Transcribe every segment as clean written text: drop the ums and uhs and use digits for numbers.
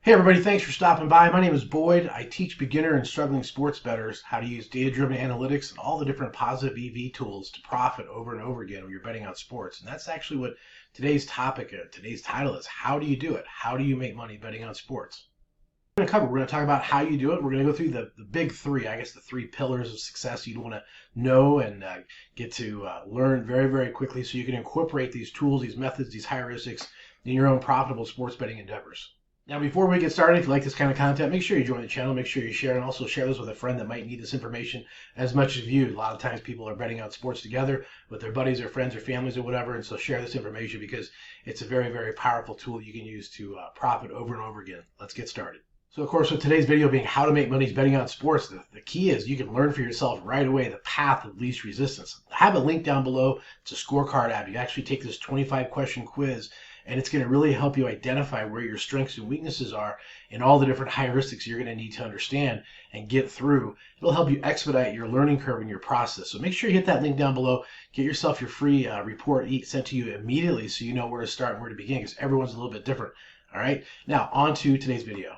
Hey everybody, thanks for stopping by. My name is Boyd. I teach beginner and struggling sports bettors how to use data-driven analytics and all the different positive EV tools to profit over and over again when you're betting on sports. And that's actually what today's title is. How do you do it? How do you make money betting on sports? We're going to talk about how you do it. We're going to go through the big three, I guess the three pillars of success you'd want to know and get to learn very, very quickly so you can incorporate these tools, these methods, these heuristics in your own profitable sports betting endeavors. Now, before we get started, if you like this kind of content, make sure you join the channel, make sure you share, and also share this with a friend that might need this information as much as you. A lot of times people are betting on sports together with their buddies or friends or families or whatever, and so share this information because it's a very, very powerful tool you can use to profit over and over again. Let's get started. So, of course, with today's video being how to make money betting on sports, the key is you can learn for yourself right away the path of least resistance. I have a link down below. It's a scorecard app. You actually take this 25-question quiz, and it's going to really help you identify where your strengths and weaknesses are and all the different heuristics you're going to need to understand and get through. It'll help you expedite your learning curve in your process. So make sure you hit that link down below. Get yourself your free report sent to you immediately so you know where to start and where to begin because everyone's a little bit different. All right, now on to today's video.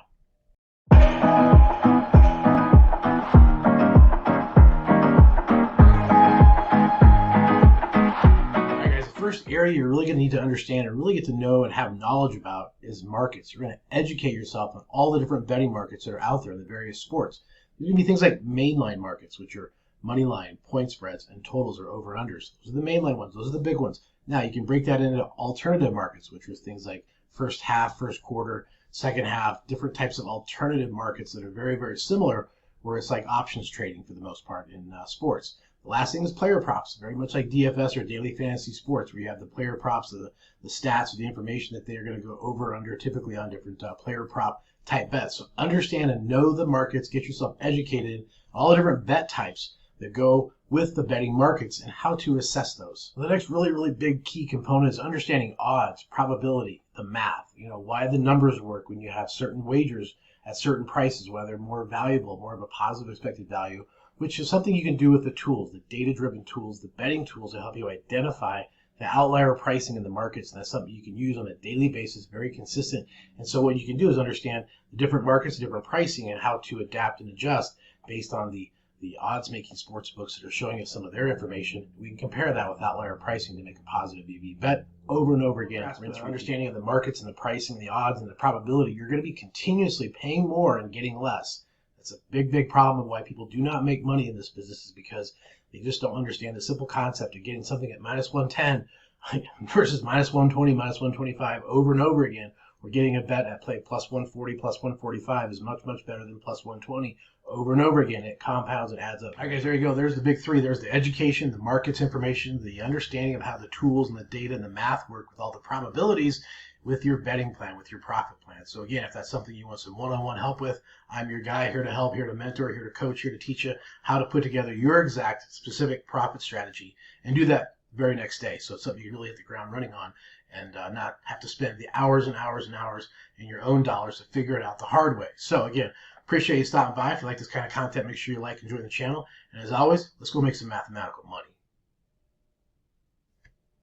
First area you're really going to need to understand and really get to know and have knowledge about is markets. You're going to educate yourself on all the different betting markets that are out there in the various sports. There's going to be things like mainline markets, which are money line, point spreads, and totals or over-unders. Those are the mainline ones. Those are the big ones. Now you can break that into alternative markets, which are things like first half, first quarter, second half, different types of alternative markets that are very, very similar, where it's like options trading for the most part in sports. The last thing is player props, very much like DFS or daily fantasy sports, where you have the player props, the stats, or the information that they are going to go over or under, typically on different player prop type bets. So understand and know the markets, get yourself educated, all the different bet types that go with the betting markets and how to assess those. The next really, really big key component is understanding odds, probability, the math, why the numbers work when you have certain wagers at certain prices, whether they're more valuable, more of a positive expected value, which is something you can do with the tools, the data-driven tools, the betting tools that help you identify the outlier pricing in the markets. And that's something you can use on a daily basis, very consistent. And so what you can do is understand the different markets, the different pricing, and how to adapt and adjust based on the odds-making sports books that are showing us some of their information. We can compare that with outlier pricing to make a positive EV bet over and over again. With our understanding of the markets and the pricing, the odds, and the probability, you're going to be continuously paying more and getting less. It's a big, big problem of why people do not make money in this business is because they just don't understand the simple concept of getting something at minus 110 versus minus 120, minus 125 over and over again. We're getting a bet at play plus 140, plus 145 is much, much better than plus 120 over and over again. It compounds and adds up. All right, guys, there you go. There's the big three. There's the education, the markets information, the understanding of how the tools and the data and the math work with all the probabilities with your betting plan, with your profit plan. So again, if that's something you want some one-on-one help with, I'm your guy, here to help, here to mentor, here to coach, here to teach you how to put together your exact specific profit strategy and do that very next day. So it's something you can really hit the ground running on and not have to spend the hours and hours and hours in your own dollars to figure it out the hard way. So again, appreciate you stopping by. If you like this kind of content, make sure you like and join the channel. And as always, let's go make some mathematical money.